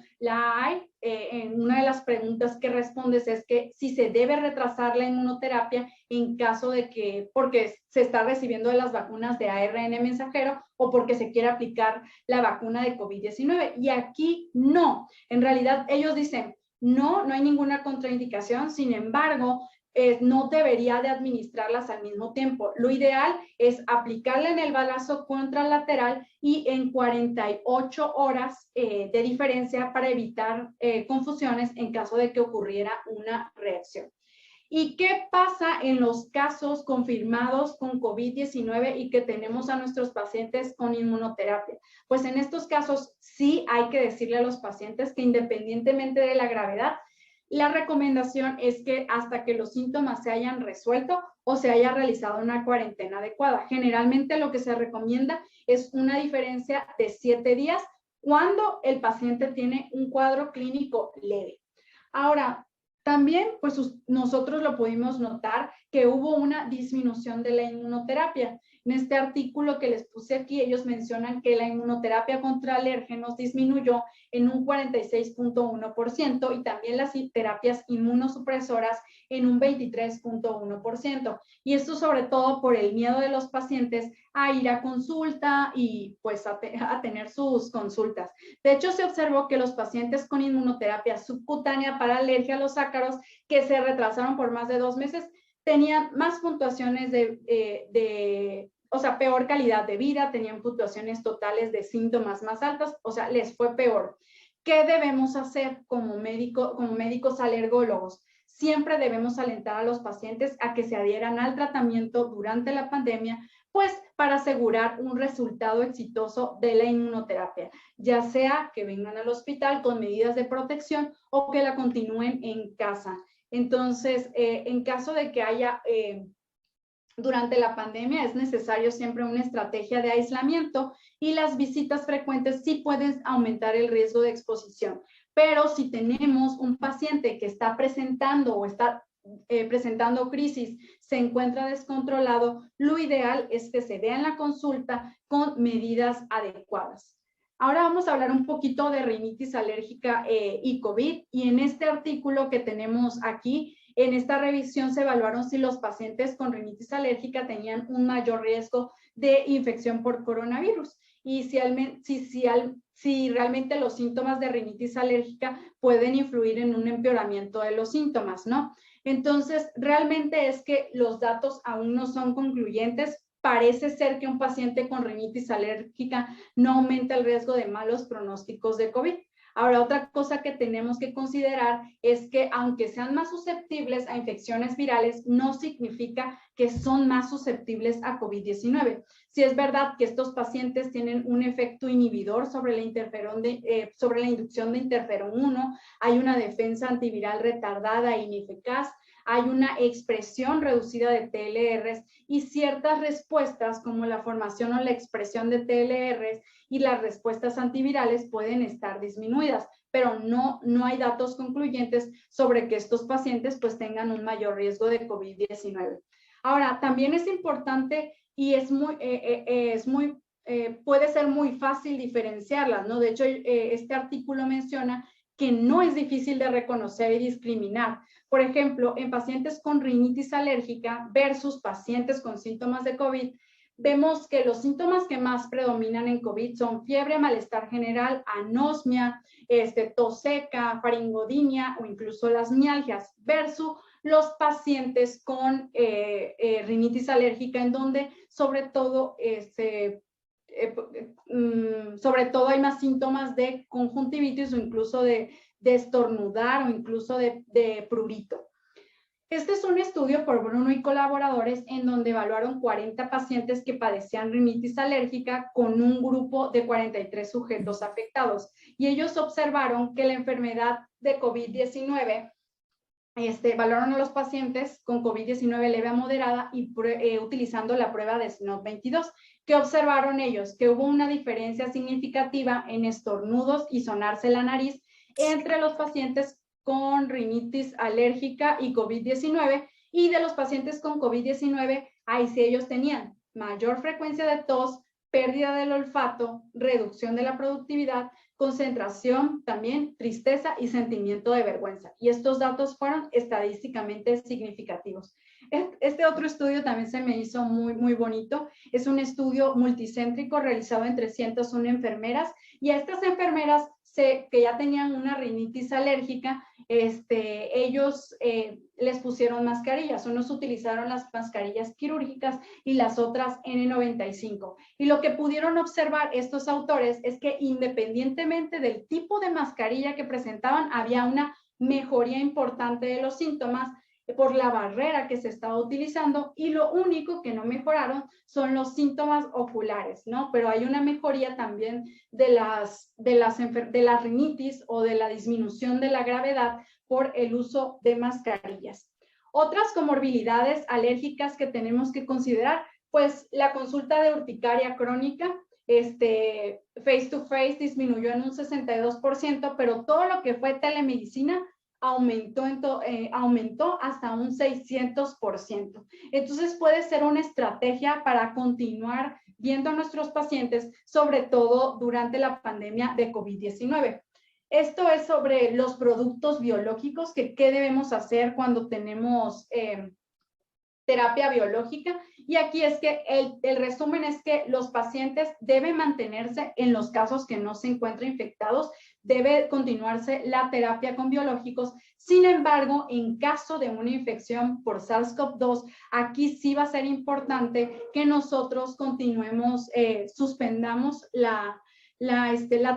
en una de las preguntas que respondes es que si se debe retrasar la inmunoterapia en caso de que, porque se está recibiendo de las vacunas de ARN mensajero o porque se quiere aplicar la vacuna de COVID-19. Y aquí no. En realidad ellos dicen, no hay ninguna contraindicación, sin embargo, no debería de administrarlas al mismo tiempo. Lo ideal es aplicarla en el brazo contralateral y en 48 horas de diferencia para evitar confusiones en caso de que ocurriera una reacción. ¿Y qué pasa en los casos confirmados con COVID-19 y que tenemos a nuestros pacientes con inmunoterapia? Pues en estos casos sí hay que decirle a los pacientes que independientemente de la gravedad, La recomendación es que hasta que los síntomas se hayan resuelto o se haya realizado una cuarentena adecuada. Generalmente lo que se recomienda es una diferencia de 7 días cuando el paciente tiene un cuadro clínico leve. Ahora, también, pues nosotros lo pudimos notar que hubo una disminución de la inmunoterapia. En este artículo que les puse aquí, ellos mencionan que la inmunoterapia contra alérgenos disminuyó en un 46.1% y también las terapias inmunosupresoras en un 23.1%. Y esto sobre todo por el miedo de los pacientes a ir a consulta y pues a tener sus consultas. De hecho, se observó que los pacientes con inmunoterapia subcutánea para alergia a los ácaros que se retrasaron por más de 2 meses tenían más puntuaciones o sea, peor calidad de vida, tenían puntuaciones totales de síntomas más altas, o sea, les fue peor. ¿Qué debemos hacer como médicos alergólogos? Siempre debemos alentar a los pacientes a que se adhieran al tratamiento durante la pandemia, pues para asegurar un resultado exitoso de la inmunoterapia, ya sea que vengan al hospital con medidas de protección o que la continúen en casa. Entonces, en caso de que haya durante la pandemia es necesario siempre una estrategia de aislamiento y las visitas frecuentes sí pueden aumentar el riesgo de exposición. Pero si tenemos un paciente que está presentando o está presentando crisis, se encuentra descontrolado, lo ideal es que se vea en la consulta con medidas adecuadas. Ahora vamos a hablar un poquito de rinitis alérgica y COVID, y en este artículo que tenemos aquí, en esta revisión se evaluaron si los pacientes con rinitis alérgica tenían un mayor riesgo de infección por coronavirus y si realmente los síntomas de rinitis alérgica pueden influir en un empeoramiento de los síntomas, ¿no? Entonces, realmente es que los datos aún no son concluyentes. Parece ser que un paciente con rinitis alérgica no aumenta el riesgo de malos pronósticos de COVID. Ahora, otra cosa que tenemos que considerar es que aunque sean más susceptibles a infecciones virales, no significa que son más susceptibles a COVID-19. Si es verdad que estos pacientes tienen un efecto inhibidor sobre la inducción de interferón 1, hay una defensa antiviral retardada e ineficaz, hay una expresión reducida de TLRs y ciertas respuestas como la formación o la expresión de TLRs y las respuestas antivirales pueden estar disminuidas, pero no hay datos concluyentes sobre que estos pacientes pues tengan un mayor riesgo de COVID-19. Ahora, también es importante y puede ser muy fácil diferenciarlas, ¿no? De hecho, este artículo menciona que no es difícil de reconocer y discriminar. Por ejemplo, en pacientes con rinitis alérgica versus pacientes con síntomas de COVID, vemos que los síntomas que más predominan en COVID son fiebre, malestar general, anosmia, tos seca, faringodinia o incluso las mialgias, versus los pacientes con rinitis alérgica, en donde sobre todo hay más síntomas de conjuntivitis o incluso de estornudar o incluso de prurito. Este es un estudio por Bruno y colaboradores en donde evaluaron 40 pacientes que padecían rinitis alérgica con un grupo de 43 sujetos afectados y ellos observaron que la enfermedad de COVID-19 evaluaron a los pacientes con COVID-19 leve a moderada y utilizando la prueba de SNOT-22. ¿Qué observaron ellos? Que hubo una diferencia significativa en estornudos y sonarse la nariz entre los pacientes con rinitis alérgica y COVID-19 y de los pacientes con COVID-19, ahí sí ellos tenían mayor frecuencia de tos, pérdida del olfato, reducción de la productividad, concentración, también tristeza y sentimiento de vergüenza. Y estos datos fueron estadísticamente significativos. Este otro estudio también se me hizo muy bonito. Es un estudio multicéntrico realizado en 301 enfermeras y a estas enfermeras que ya tenían una rinitis alérgica, ellos les pusieron mascarillas. Unos utilizaron las mascarillas quirúrgicas y las otras N95. Y lo que pudieron observar estos autores es que independientemente del tipo de mascarilla que presentaban, había una mejoría importante de los síntomas por la barrera que se estaba utilizando, y lo único que no mejoraron son los síntomas oculares, ¿no? Pero hay una mejoría también de la rinitis o de la disminución de la gravedad por el uso de mascarillas. Otras comorbilidades alérgicas que tenemos que considerar, pues la consulta de urticaria crónica, face to face disminuyó en un 62%, pero todo lo que fue telemedicina aumentó hasta un 600%. Entonces puede ser una estrategia para continuar viendo a nuestros pacientes, sobre todo durante la pandemia de COVID-19. Esto es sobre los productos biológicos, qué debemos hacer cuando tenemos terapia biológica. Y aquí es que el resumen es que los pacientes deben mantenerse, en los casos que no se encuentran infectados, debe continuarse la terapia con biológicos. Sin embargo, en caso de una infección por SARS-CoV-2, aquí sí va a ser importante que nosotros continuemos, suspendamos la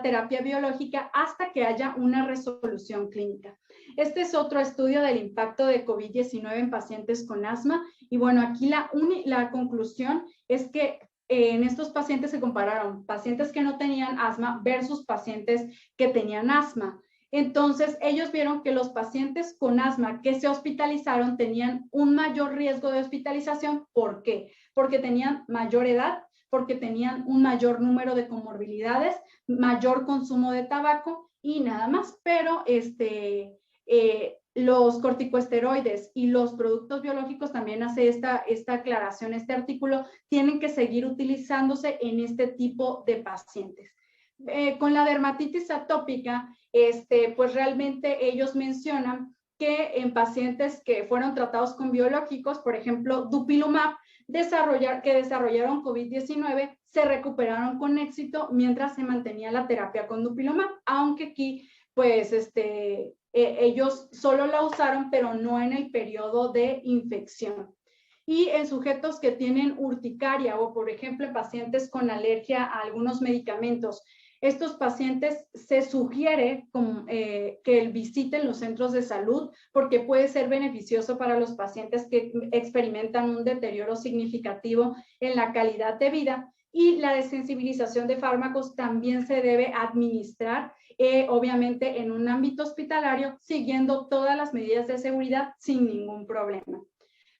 terapia biológica hasta que haya una resolución clínica. Este es otro estudio del impacto de COVID-19 en pacientes con asma. Y bueno, aquí la conclusión es que en estos pacientes se compararon pacientes que no tenían asma versus pacientes que tenían asma. Entonces, ellos vieron que los pacientes con asma que se hospitalizaron tenían un mayor riesgo de hospitalización. ¿Por qué? Porque tenían mayor edad, porque tenían un mayor número de comorbilidades, mayor consumo de tabaco y nada más. Pero los corticosteroides y los productos biológicos, también hace esta aclaración, este artículo, tienen que seguir utilizándose en este tipo de pacientes. Con la dermatitis atópica, pues realmente ellos mencionan que en pacientes que fueron tratados con biológicos, por ejemplo, dupilumab, que desarrollaron COVID-19, se recuperaron con éxito mientras se mantenía la terapia con dupilumab, aunque aquí, pues, ellos solo la usaron, pero no en el periodo de infección. Y en sujetos que tienen urticaria o, por ejemplo, en pacientes con alergia a algunos medicamentos, estos pacientes se sugiere que visiten los centros de salud, porque puede ser beneficioso para los pacientes que experimentan un deterioro significativo en la calidad de vida. Y la desensibilización de fármacos también se debe administrar, obviamente en un ámbito hospitalario, siguiendo todas las medidas de seguridad sin ningún problema.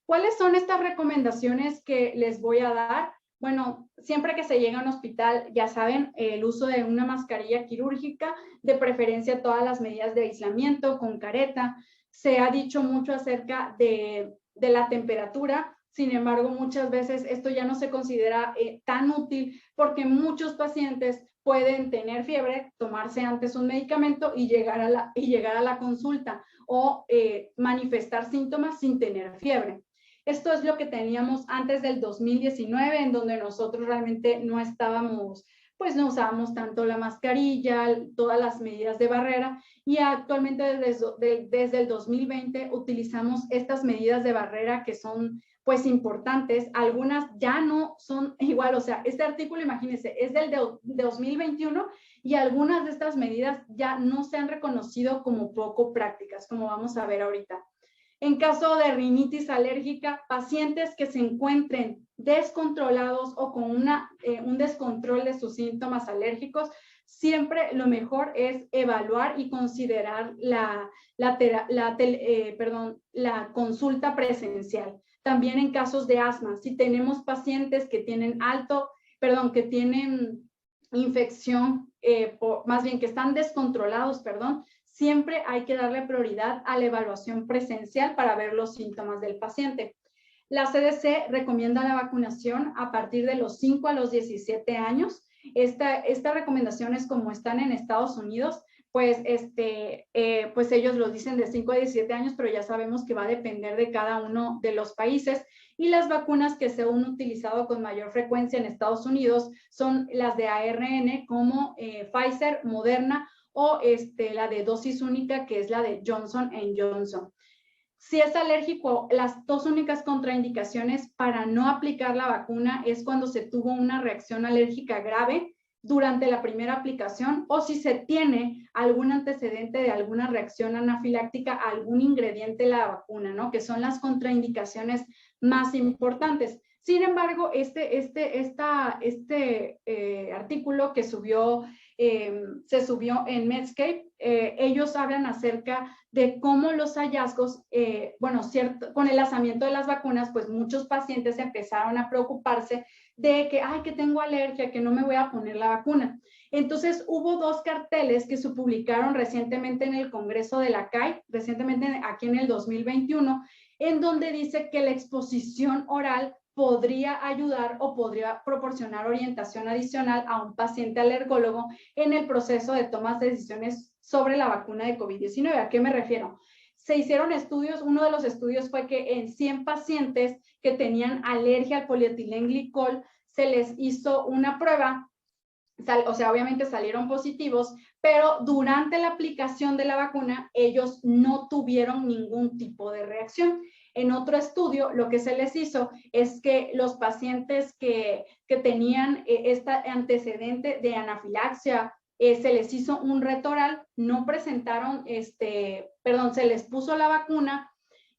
¿Cuáles son estas recomendaciones que les voy a dar? Bueno, siempre que se llega a un hospital, ya saben, el uso de una mascarilla quirúrgica, de preferencia todas las medidas de aislamiento con careta. Se ha dicho mucho acerca de la temperatura. Sin embargo, muchas veces esto ya no se considera tan útil, porque muchos pacientes pueden tener fiebre, tomarse antes un medicamento y llegar a la consulta, o manifestar síntomas sin tener fiebre. Esto es lo que teníamos antes del 2019, en donde nosotros realmente no estábamos, pues no usábamos tanto la mascarilla, todas las medidas de barrera, y actualmente desde el 2020 utilizamos estas medidas de barrera que son pues importantes. Algunas ya no son igual, o sea, este artículo, imagínense, es del 2021 y algunas de estas medidas ya no se han reconocido como poco prácticas, como vamos a ver ahorita. En caso de rinitis alérgica, pacientes que se encuentren descontrolados o con un descontrol de sus síntomas alérgicos, siempre lo mejor es evaluar y considerar la consulta presencial. También en casos de asma, si tenemos pacientes que tienen que tienen infección, más bien que están descontrolados, siempre hay que darle prioridad a la evaluación presencial para ver los síntomas del paciente. La CDC recomienda la vacunación a partir de los 5 a los 17 años. Esta recomendación es como están en Estados Unidos, pues, pues ellos lo dicen de 5 a 17 años, pero ya sabemos que va a depender de cada uno de los países. Y las vacunas que se han utilizado con mayor frecuencia en Estados Unidos son las de ARN, como Pfizer, Moderna, o la de dosis única, que es la de Johnson & Johnson. Si es alérgico, las dos únicas contraindicaciones para no aplicar la vacuna es cuando se tuvo una reacción alérgica grave, durante la primera aplicación o si se tiene algún antecedente de alguna reacción anafiláctica a algún ingrediente de la vacuna, ¿no? Que son las contraindicaciones más importantes. Sin embargo, este artículo que se subió en Medscape, ellos hablan acerca de cómo los hallazgos, con el lanzamiento de las vacunas, pues muchos pacientes empezaron a preocuparse de que, ay, que tengo alergia, que no me voy a poner la vacuna. Entonces, hubo 2 carteles que se publicaron recientemente en el Congreso de la CAI, recientemente aquí en el 2021, en donde dice que la exposición oral podría ayudar o podría proporcionar orientación adicional a un paciente alergólogo en el proceso de tomas de decisiones sobre la vacuna de COVID-19. ¿A qué me refiero? Se hicieron estudios, uno de los estudios fue que en 100 pacientes que tenían alergia al polietilenglicol se les hizo una prueba, o sea, obviamente salieron positivos, pero durante la aplicación de la vacuna ellos no tuvieron ningún tipo de reacción. En otro estudio, lo que se les hizo es que los pacientes que tenían este antecedente de anafilaxia, se les hizo un reto oral, no presentaron, se les puso la vacuna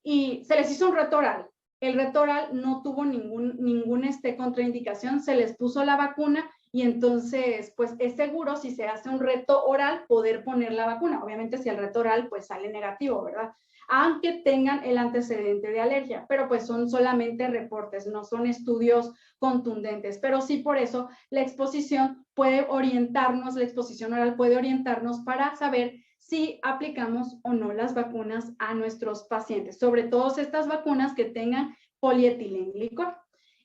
y se les hizo un reto oral. El reto oral no tuvo ningún contraindicación, se les puso la vacuna y entonces, pues es seguro si se hace un reto oral poder poner la vacuna. Obviamente si el reto oral pues sale negativo, ¿verdad? Aunque tengan el antecedente de alergia, pero pues son solamente reportes, no son estudios contundentes, pero sí por eso la exposición puede orientarnos, la exposición oral puede orientarnos para saber si aplicamos o no las vacunas a nuestros pacientes, sobre todo estas vacunas que tengan polietilenglicol.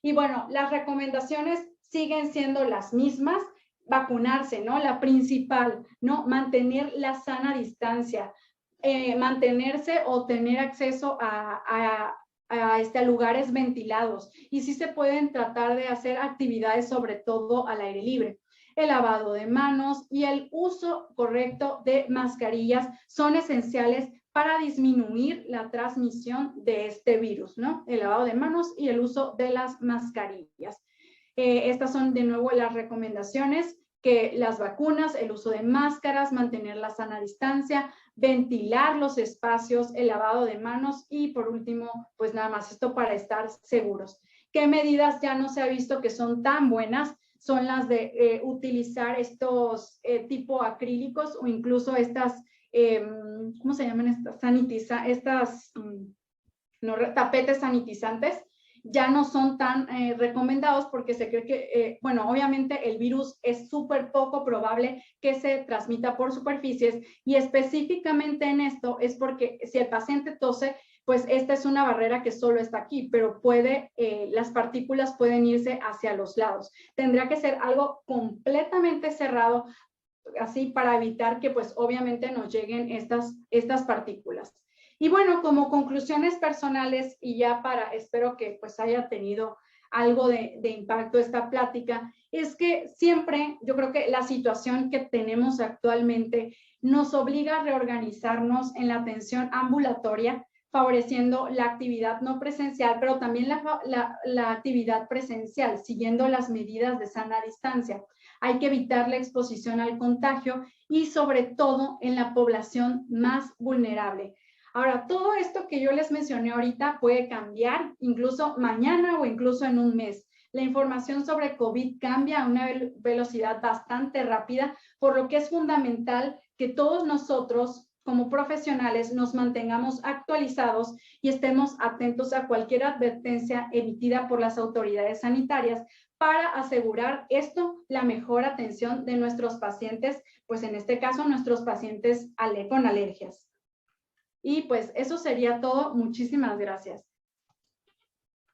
Y bueno, las recomendaciones siguen siendo las mismas, vacunarse, ¿no? La principal, ¿no? Mantener la sana distancia, mantenerse o tener acceso a lugares ventilados. Y sí se pueden tratar de hacer actividades, sobre todo al aire libre. El lavado de manos y el uso correcto de mascarillas son esenciales para disminuir la transmisión de este virus, ¿no? El lavado de manos y el uso de las mascarillas. Estas son de nuevo las recomendaciones, que las vacunas, el uso de máscaras, mantener la sana distancia, ventilar los espacios, el lavado de manos y por último, pues nada más esto para estar seguros. ¿Qué medidas ya no se ha visto que son tan buenas? Son las de utilizar estos tipo acrílicos o incluso estas, ¿cómo se llaman estas? Tapetes sanitizantes. Ya no son tan recomendados porque se cree que, obviamente el virus es súper poco probable que se transmita por superficies y específicamente en esto es porque si el paciente tose, pues esta es una barrera que solo está aquí, pero las partículas pueden irse hacia los lados. Tendría que ser algo completamente cerrado, así para evitar que pues obviamente nos lleguen estas partículas. Y bueno, como conclusiones personales y ya espero que pues haya tenido algo de impacto esta plática, es que siempre yo creo que la situación que tenemos actualmente nos obliga a reorganizarnos en la atención ambulatoria, favoreciendo la actividad no presencial, pero también la actividad presencial, siguiendo las medidas de sana distancia. Hay que evitar la exposición al contagio y sobre todo en la población más vulnerable. Ahora, todo esto que yo les mencioné ahorita puede cambiar incluso mañana o incluso en un mes. La información sobre COVID cambia a una velocidad bastante rápida, por lo que es fundamental que todos nosotros como profesionales nos mantengamos actualizados y estemos atentos a cualquier advertencia emitida por las autoridades sanitarias para asegurar la mejor atención de nuestros pacientes, pues en este caso nuestros pacientes con alergias. Y pues eso sería todo. Muchísimas gracias.